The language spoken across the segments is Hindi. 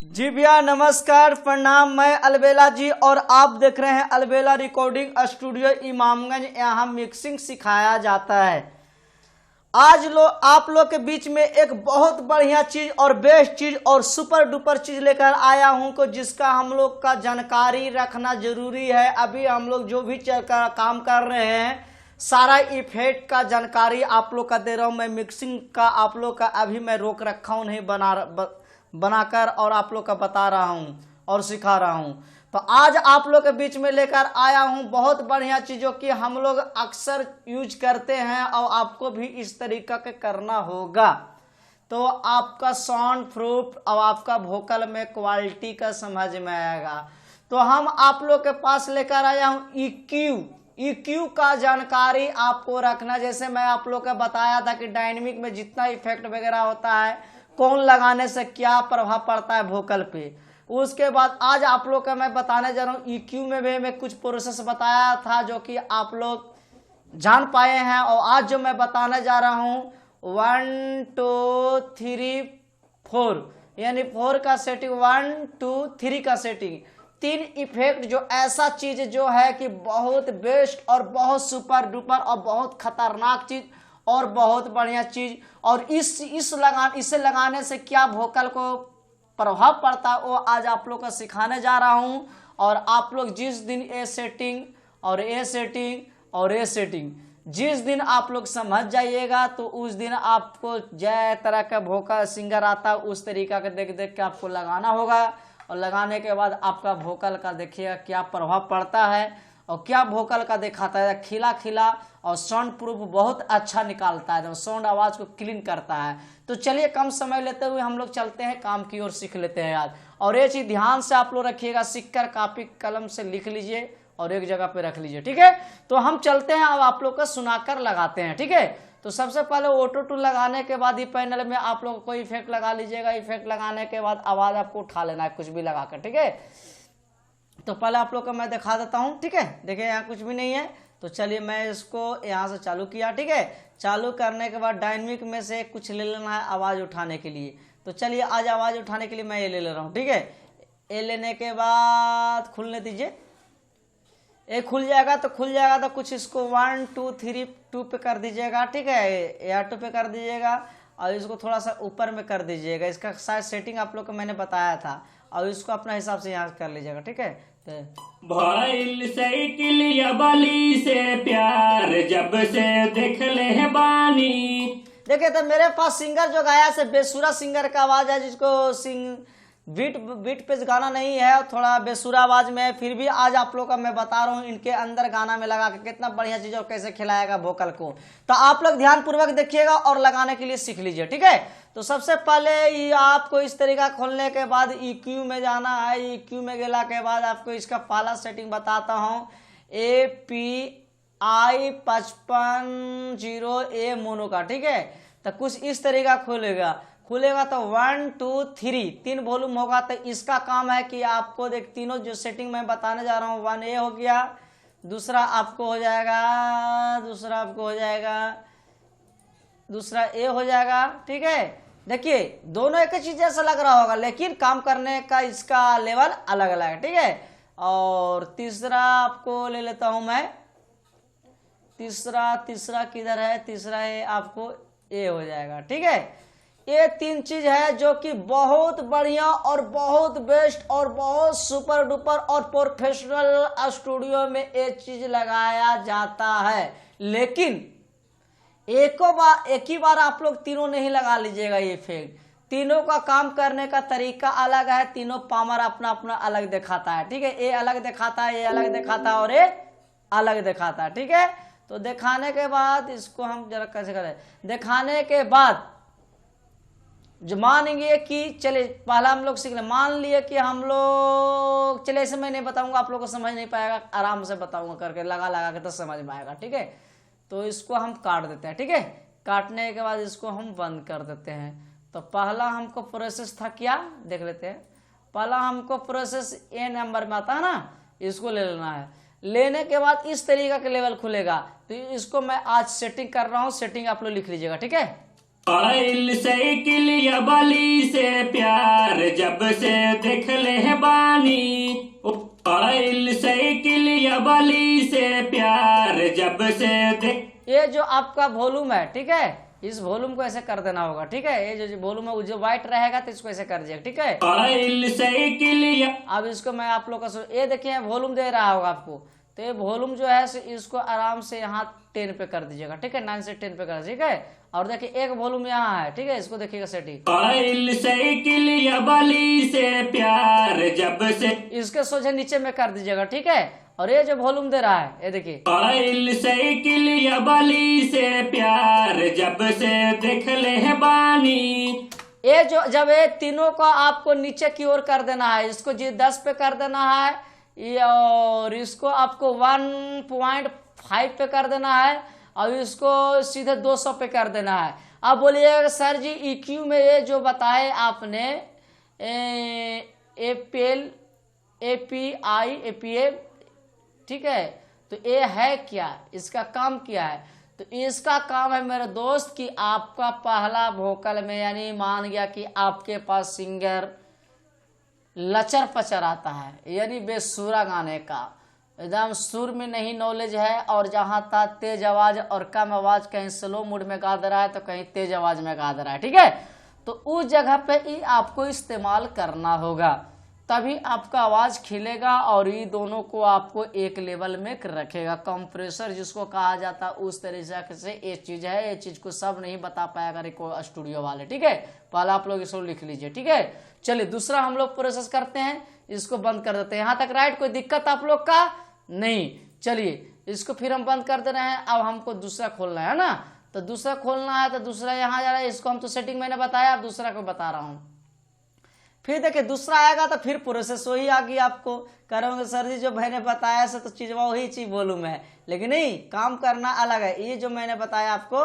जी भैया नमस्कार प्रणाम। मैं अलबेला जी और आप देख रहे हैं अलबेला रिकॉर्डिंग स्टूडियो इमामगंज। यहाँ मिक्सिंग सिखाया जाता है। आज आप लोग के बीच में एक बहुत बढ़िया चीज और बेस्ट चीज और सुपर डुपर चीज लेकर आया हूं को जिसका हम लोग का जानकारी रखना जरूरी है। अभी हम लोग जो भी काम कर रहे हैं सारा इफेक्ट का जानकारी आप लोग का दे रहा हूं मैं। मिक्सिंग का आप लोग का अभी मैं रोक रखा हूं नहीं बनाकर और आप लोग का बता रहा हूं और सिखा रहा हूं। तो आज आप लोग के बीच में लेकर आया हूं बहुत बढ़िया चीजों की हम लोग अक्सर यूज करते हैं और आपको भी इस तरीका के करना होगा तो आपका साउंड प्रूफ और आपका वोकल में क्वालिटी का समझ में आएगा। तो हम आप लोग के पास लेकर आया हूं EQ का जानकारी आपको रखना। जैसे मैं आप लोग को बताया था कि डायनेमिक में जितना इफेक्ट वगैरह होता है कौन लगाने से क्या प्रभाव पड़ता है वोकल पे। उसके बाद आज आप लोग का मैं बताने जा रहा हूँ EQ में भी मैं कुछ प्रोसेस बताया था जो कि आप लोग जान पाए हैं। और आज जो मैं बताने जा रहा हूँ 1 2 3 4 यानी 4 का सेटिंग 1 2 3 का सेटिंग 3 इफेक्ट जो ऐसा चीज जो है कि बहुत बेस्ट और बहुत सुपर डुपर और बहुत खतरनाक चीज और बहुत बढ़िया चीज। और इसे लगाने से क्या वोकल को प्रभाव पड़ता है वो आज आप लोग को सिखाने जा रहा हूं। और आप लोग जिस दिन ए सेटिंग और ए सेटिंग और ए सेटिंग जिस दिन आप लोग समझ जाइएगा तो उस दिन आपको जय तरह का वोकल सिंगर आता है उस तरीका के देख देख के आपको लगाना होगा। और लगाने के बाद आपका वोकल का देखिएगा क्या प्रभाव पड़ता है और क्या वोकल का दिखाता है। खिला खिला और साउंड प्रूफ बहुत अच्छा निकालता है, साउंड आवाज को क्लीन करता है। तो चलिए कम समय लेते हुए हम लोग चलते हैं काम की ओर, सीख लेते हैं आज। और ये चीज ध्यान से आप लोग रखिएगा, सीख कर कॉपी कलम से लिख लीजिए और एक जगह पे रख लीजिए, ठीक है। तो हम चलते हैं अब आप लोग को सुनाकर लगाते हैं, ठीक है। तो सबसे पहले ऑटो टूल लगाने के बाद ही पैनल में आप लोग कोई इफेक्ट लगा लीजिएगा। इफेक्ट लगाने के बाद आवाज आपको उठा लेना है कुछ भी लगाकर, ठीक है। तो पहले आप लोग को मैं दिखा देता हूं, ठीक है। देखिए यहाँ कुछ भी नहीं है तो चलिए मैं इसको यहाँ से चालू किया, ठीक है। चालू करने के बाद डायनेमिक में से कुछ ले लेना है आवाज उठाने के लिए। तो चलिए आज आवाज उठाने के लिए मैं ये ले रहा हूँ, ठीक है। ये लेने के बाद खुलने दीजिए। ये खुल जाएगा तो कुछ इसको 1 2 3 2 पे कर दीजिएगा, ठीक है। या 2 पे कर दीजिएगा और इसको थोड़ा सा ऊपर में कर दीजिएगा। इसका साइज सेटिंग आप लोग को मैंने बताया था और इसको अपना हिसाब से यहाँ कर लीजिएगा, ठीक है। भाईल साइकिल या बाली से प्यार जब से देख ले बानी। देखिए तो मेरे पास सिंगर जो गाया से बेसुरा सिंगर का आवाज है जिसको बीट पे गाना नहीं है, थोड़ा बेसुरा आवाज में है। फिर भी आज आप लोग का मैं बता रहा हूँ इनके अंदर गाना में लगा के कितना बढ़िया चीज और कैसे खिलाएगा वोकल को। तो आप लोग ध्यान पूर्वक देखिएगा और लगाने के लिए सीख लीजिए, ठीक है। तो सबसे पहले ये आपको इस तरीका खोलने के बाद EQ में जाना है। EQ में गेला के बाद आपको इसका पहला सेटिंग बताता हूँ API 55.0A मोनो का, ठीक है। तो कुछ इस तरीका खुलेगा तो 1 2 3 वॉल्यूम होगा। तो इसका काम है कि आपको देख तीनों जो सेटिंग मैं बताने जा रहा हूँ 1A हो गया, दूसरा आपको हो जाएगा, दूसरा A हो जाएगा, ठीक है। देखिए दोनों एक ही चीज जैसा लग रहा होगा लेकिन काम करने का इसका लेवल अलग अलग है, ठीक है। और तीसरा आपको ले लेता हूं मैं, तीसरा किधर है, तीसरा है आपको A हो जाएगा, ठीक है। ये 3 चीज है जो कि बहुत बढ़िया और बहुत बेस्ट और बहुत सुपर डुपर और प्रोफेशनल स्टूडियो में ये चीज लगाया जाता है। लेकिन एक ही बार आप लोग तीनों नहीं लगा लीजिएगा। ये इफेक्ट तीनों का काम करने का तरीका अलग है, तीनों पावर अपना अपना अलग दिखाता है, ठीक है। ये अलग दिखाता है, ये अलग दिखाता है और ये अलग दिखाता है, ठीक है। तो दिखाने के बाद इसको हम जरा कैसे करें, दिखाने के बाद जो मानेंगे कि चले पहला हम लोग सीख ले, मान लिए कि हम लोग चले ऐसे मैं नहीं बताऊंगा आप लोग को समझ नहीं पाएगा, आराम से बताऊंगा करके लगा के तो समझ में आएगा, ठीक है। तो इसको हम काट देते हैं, ठीक है। काटने के बाद इसको हम बंद कर देते हैं। तो पहला हमको प्रोसेस था क्या देख लेते हैं। पहला हमको प्रोसेस A नंबर में आता है ना, इसको ले लेना है। लेने के बाद इस तरीके का लेवल खुलेगा। तो इसको मैं आज सेटिंग कर रहा हूँ, सेटिंग आप लोग लिख लीजिएगा, ठीक है। आइल साइकिल या बाली से प्यार जब से देख ले बानी। आइल साइकिल या बाली से प्यार जब से देख। ये जो आपका वॉल्यूम है, ठीक है, इस वॉल्यूम को ऐसे कर देना होगा, ठीक है। ये जो वॉल्यूम है जो व्हाइट रहेगा तो इसको ऐसे कर दिया, ठीक है। आइल साइकिल या। अब इसको मैं आप लोग का ये देखिए वॉल्यूम दे रहा होगा आपको, तो ये वॉल्यूम जो है इसको आराम से यहाँ 10 पे कर दीजिएगा, ठीक है। 9 से 10 पे कर, ठीक है। और देखिए एक वॉल्यूम यहाँ है, ठीक है, इसको देखिएगा सेटिंग। आइल साइकिल या बाली से प्यार जब से। इसके सोचे नीचे में कर दीजिएगा, ठीक है। और ये जो वॉल्यूम दे रहा है ये देखिए। आइल साइकिल या बाली से प्यार जब से देख ले बानी। ये जो जब ये तीनों को आपको नीचे की ओर कर देना है, इसको जी 10 पे कर देना है और इसको आपको 1.5 पे कर देना है और इसको सीधे 200 पे कर देना है। अब बोलिएगा सर जी EQ में ये जो बताए आपने APL API APA, ठीक है, तो ये है क्या, इसका काम क्या है? तो इसका काम है मेरे दोस्त कि आपका पहला वोकल में, यानी मान गया कि आपके पास सिंगर लचर पचर आता है, यानी बेसुरा गाने का एकदम सुर में नहीं नॉलेज है, और जहां तक तेज आवाज और कम आवाज, कहीं स्लो मूड में गा दे रहा है तो कहीं तेज आवाज में गा दे रहा है, ठीक है। तो उस जगह पे ही आपको इस्तेमाल करना होगा, तभी आपका आवाज खिलेगा और ये दोनों को आपको एक लेवल में रखेगा। कंप्रेसर जिसको कहा जाता है उस तरीके से ये चीज है, ये चीज को सब नहीं बता पाएगा रिकॉर्ड स्टूडियो वाले, ठीक है। पहले आप लोग इसको लिख लीजिए, ठीक है। चलिए दूसरा हम लोग प्रोसेस करते हैं, इसको बंद कर देते हैं। यहाँ तक राइट, कोई दिक्कत आप लोग का नहीं। चलिए इसको फिर हम बंद कर दे रहे हैं। अब हमको दूसरा खोलना है ना, तो दूसरा खोलना है तो दूसरा यहाँ जा रहा है, इसको हम तो सेटिंग मैंने बताया, अब दूसरा को बता रहा हूँ। फिर देखिए दूसरा आएगा तो फिर प्रोसेस वही आ गई, आपको कह रहे होंगे सर जी जो मैंने बताया से तो चीज वही चीज वॉल्यूम है, लेकिन नहीं, काम करना अलग है। ये जो मैंने बताया आपको,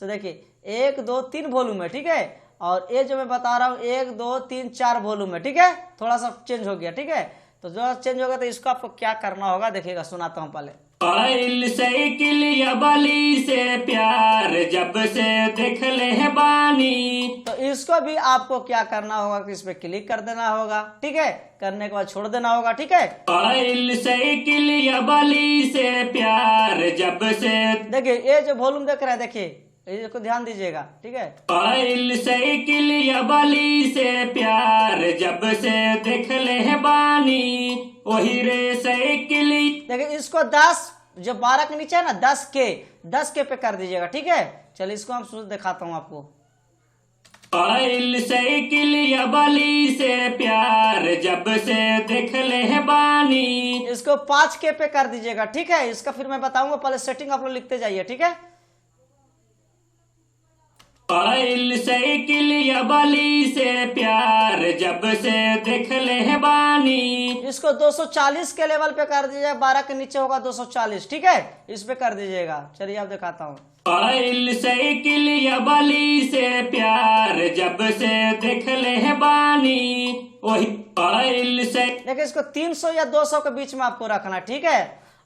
सो देखिए 1 2 3 वॉल्यूम है, ठीक है, और ये जो मैं बता रहा हूँ 1 2 3 4 वॉल्यूम है, ठीक है। थोड़ा सा चेंज हो गया, ठीक है। तो जो चेंज होगा तो इसको आपको क्या करना होगा देखिएगा, सुनाता हूँ पहले। आइल साइकिल या बाली से प्यार जब से देख ले बानी। तो इसको भी आपको क्या करना होगा कि इस पे क्लिक कर देना होगा, ठीक है। करने के बाद छोड़ देना होगा, ठीक है। आइल साइकिल या बाली से प्यार जब से। देखिए ये जो वॉल्यूम देख रहे हैं, देखिए इसको ध्यान दीजिएगा, ठीक है। आइल साइकिल या बाली से प्यार जब से देख ले बानी। वही रे साइकिल। देखिए इसको 10 जो 12 के नीचे है ना, 10 के पे कर दीजिएगा, ठीक है। चलिए इसको हम शुरू दिखाता हूँ आपको। आइल साइकिल या बाली से प्यार जब से देख ले बानी। इसको 5 के पे कर दीजिएगा, ठीक है। इसका फिर मैं बताऊंगा, पहले सेटिंग आप लोग लिखते जाइए, ठीक है। आइल साइकिल या बाली से प्यार जब से देख ले बानी। इसको 240 के लेवल पे कर दीजिएगा, 12 के नीचे होगा 240, ठीक है। इस पे कर दीजिएगा। चलिए आप दिखाता हूँ। आइल साइकिल या बाली से प्यार जब से देख ले बानी। वही आइल से। देखिए इसको 300 या 200 के बीच में आपको रखना, ठीक है।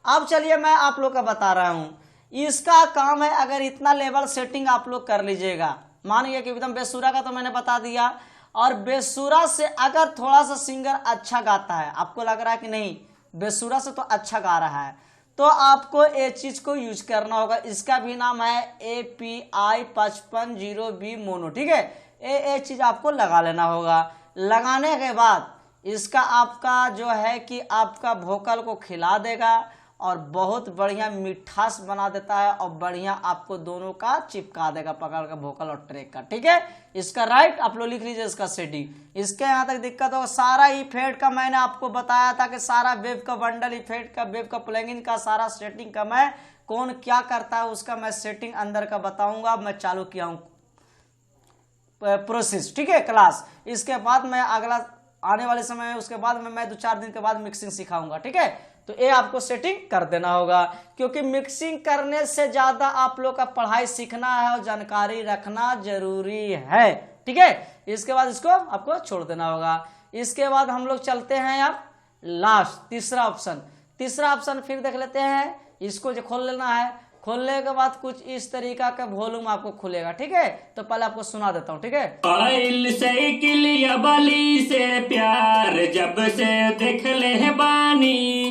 अब चलिए मैं आप लोग का बता रहा हूँ, इसका काम है अगर इतना लेवल सेटिंग आप लोग कर लीजिएगा, मान लिया कि एकदम बेसुरा का तो मैंने बता दिया, और बेसुरा से अगर थोड़ा सा सिंगर अच्छा गाता है, आपको लग रहा है कि नहीं बेसुरा से तो अच्छा गा रहा है, तो आपको ये चीज को यूज करना होगा। इसका भी नाम है API 5500B मोनो, ठीक है। ये चीज आपको लगा लेना होगा। लगाने के बाद इसका आपका जो है कि आपका वोकल को खिला देगा और बहुत बढ़िया मिठास बना देता है, और बढ़िया आपको दोनों का चिपका देगा, पकड़ का वोकल और ट्रैक का, ठीक है। इसका राइट आप लोग लिख लीजिए, इसका सेटिंग। इसके यहाँ तक दिक्कत होगा, सारा इफेक्ट का मैंने आपको बताया था कि सारा वेब का बंडल इफेक्ट का, वेब का प्लगइन का सारा सेटिंग का मैं कौन क्या करता है उसका मैं सेटिंग अंदर का बताऊंगा। मैं चालू किया हूँ प्रोसेस, ठीक है, क्लास। इसके बाद मैं अगला आने वाले समय में, उसके बाद में मैं 2-4 दिन के बाद मिक्सिंग सिखाऊंगा, ठीक है। तो ये आपको सेटिंग कर देना होगा, क्योंकि मिक्सिंग करने से ज्यादा आप लोग का पढ़ाई सीखना है और जानकारी रखना जरूरी है, ठीक है। इसके बाद इसको आपको छोड़ देना होगा। इसके बाद हम लोग चलते हैं अब लास्ट तीसरा ऑप्शन फिर देख लेते हैं। इसको जो खोल लेना है, खोलने के बाद कुछ इस तरीका का वॉल्यूम आपको खुलेगा। ठीक है, तो पहले आपको सुना देता हूँ। ठीक है, आइल साइकिल या बाली से प्यार जब से देख ले बानी।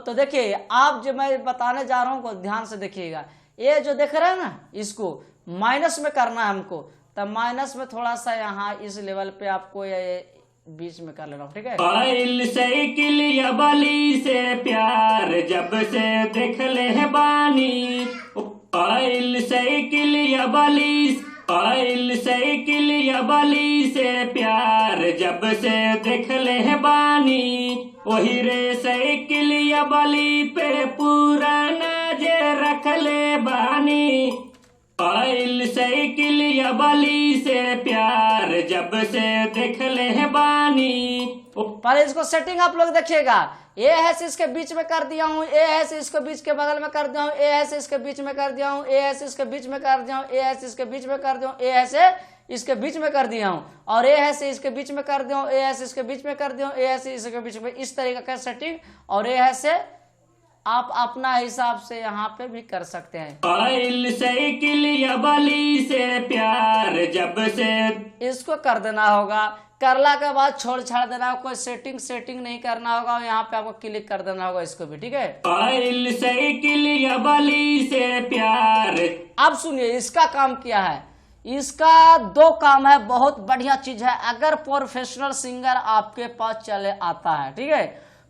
तो देखिए, आप जो मैं बताने जा रहा हूँ ध्यान से देखिएगा। ये जो देख रहे हैं ना, इसको माइनस में करना है हमको, तब माइनस में थोड़ा सा यहाँ इस लेवल पे आपको ये बीच में कर लेना। ठीक है, आइल साइकिल या बाली से प्यार जब से देख ले बानी। आइल साइकिल या बाली, आइल साइकिल या बाली से प्यार जब से देख ले बानी। वही रे साइकिल या बाली पे पुराना जे रख ले बानी। आइल साइकिल या बाली से प्यार जब से देख ले बानी। पहले इसको सेटिंग आप लोग देखिएगा। ए है से इसके बीच में कर दिया हूँ, ए है से इसको बीच के बगल में कर दिया हूँ, ए है से इसके बीच में कर दिया हूँ, ए है से इसके बीच में कर दिया हूँ, ए है से इसके बीच में कर दिया हूँ, ए है से इसके बीच में कर दिया हूँ, और ए है से इसके बीच में कर दिया हूँ, ए है से इसके बीच में कर दिया हूँ, ए है से इसके बीच में, इस तरीके का सेटिंग। और ए है से आप अपना हिसाब से यहाँ पे भी कर सकते हैं। आइल साइकिल या बाली से प्यार जब से, इसको कर देना होगा। करला के बाद छोड़ छाड़ देना होगा, कोई सेटिंग नहीं करना होगा। यहाँ पे आपको क्लिक कर देना होगा इसको भी। ठीक है, आइल साइकिल या बाली से प्यार। अब सुनिए, इसका काम क्या है। इसका दो काम है, बहुत बढ़िया चीज है। अगर प्रोफेशनल सिंगर आपके पास चले आता है, ठीक है,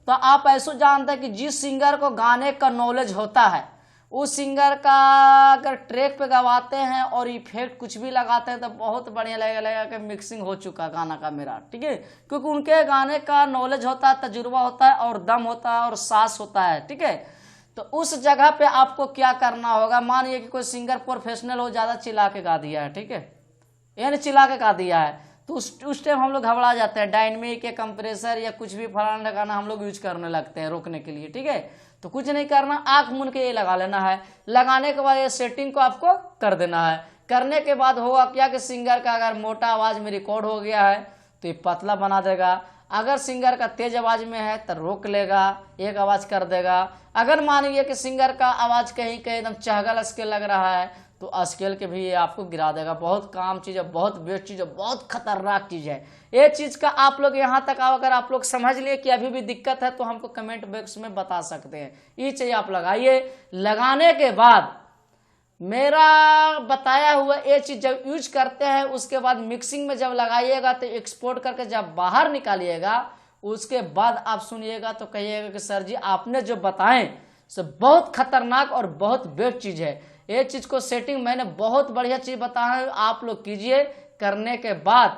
तो आप ऐसा जानते हैं कि जिस सिंगर को गाने का नॉलेज होता है, उस सिंगर का अगर ट्रैक पे गवाते हैं और इफेक्ट कुछ भी लगाते हैं तो बहुत बढ़िया लगेगा कि मिक्सिंग हो चुका गाना का मेरा। ठीक है, क्योंकि उनके गाने का नॉलेज होता है, तजुर्बा होता है, और दम होता है, और सांस होता है। ठीक है, तो उस जगह पे आपको क्या करना होगा। मानिए कि कोई सिंगर प्रोफेशनल हो, ज्यादा चिल्ला के गा दिया है, ठीक है, यानी चिल्ला के गा दिया है, तो उस टाइम हम लोग घबरा जाते हैं। डायनेमिक या कंप्रेसर या कुछ भी फलाना लगाना हम लोग यूज करने लगते हैं रोकने के लिए। ठीक है, तो कुछ नहीं करना, आंख मूंद के ये लगा लेना है। लगाने के बाद ये सेटिंग को आपको कर देना है। करने के बाद होगा क्या कि सिंगर का अगर मोटा आवाज में रिकॉर्ड हो गया है तो ये पतला बना देगा। अगर सिंगर का तेज आवाज में है तो रोक लेगा, एक आवाज कर देगा। अगर मानिए कि सिंगर का आवाज कहीं कहीं एकदम चहगल स्केल लग रहा है तो स्केल के भी ये आपको गिरा देगा। बहुत काम चीज है, बहुत बेस्ट चीज है, बहुत खतरनाक चीज है। ये चीज का आप लोग यहाँ तक अगर आप लोग समझ लिए कि अभी भी दिक्कत है तो हमको कमेंट बॉक्स में बता सकते हैं। ये चाहिए आप लगाइए। लगाने के बाद मेरा बताया हुआ ये चीज जब यूज करते हैं, उसके बाद मिक्सिंग में जब लगाइएगा तो एक्सपोर्ट करके जब बाहर निकालिएगा, उसके बाद आप सुनिएगा तो कहिएगा कि सर जी आपने जो बताएं सो बहुत खतरनाक और बहुत बेस्ट चीज है। ये चीज को सेटिंग मैंने बहुत बढ़िया चीज बताया है, आप लोग कीजिए। करने के बाद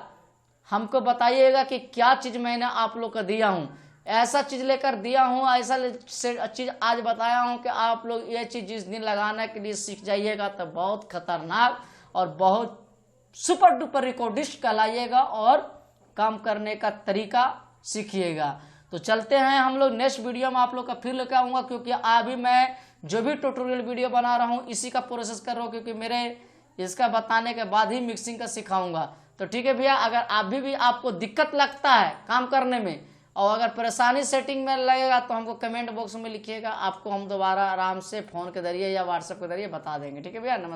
हमको बताइएगा कि क्या चीज मैंने आप लोग को दिया हूं, ऐसा चीज लेकर दिया हूं, ऐसा चीज आज बताया हूं कि आप लोग ये चीज जिस दिन लगाने के लिए सीख जाइएगा तो बहुत खतरनाक और बहुत सुपर डुपर रिकॉर्डिस्ट कहलाइएगा और काम करने का तरीका सीखिएगा। तो चलते हैं हम लोग नेक्स्ट वीडियो में आप लोग का फिर लेकर आऊंगा, क्योंकि अभी मैं जो भी ट्यूटोरियल वीडियो बना रहा हूं इसी का प्रोसेस कर रहा हूं, क्योंकि मेरे इसका बताने के बाद ही मिक्सिंग का सिखाऊंगा। तो ठीक है भैया, अगर अभी भी आपको दिक्कत लगता है काम करने में और अगर परेशानी सेटिंग में लगेगा तो हमको कमेंट बॉक्स में लिखिएगा, आपको हम दोबारा आराम से फोन के जरिए या व्हाट्सएप के जरिए बता देंगे। ठीक है भैया, नमस्कार।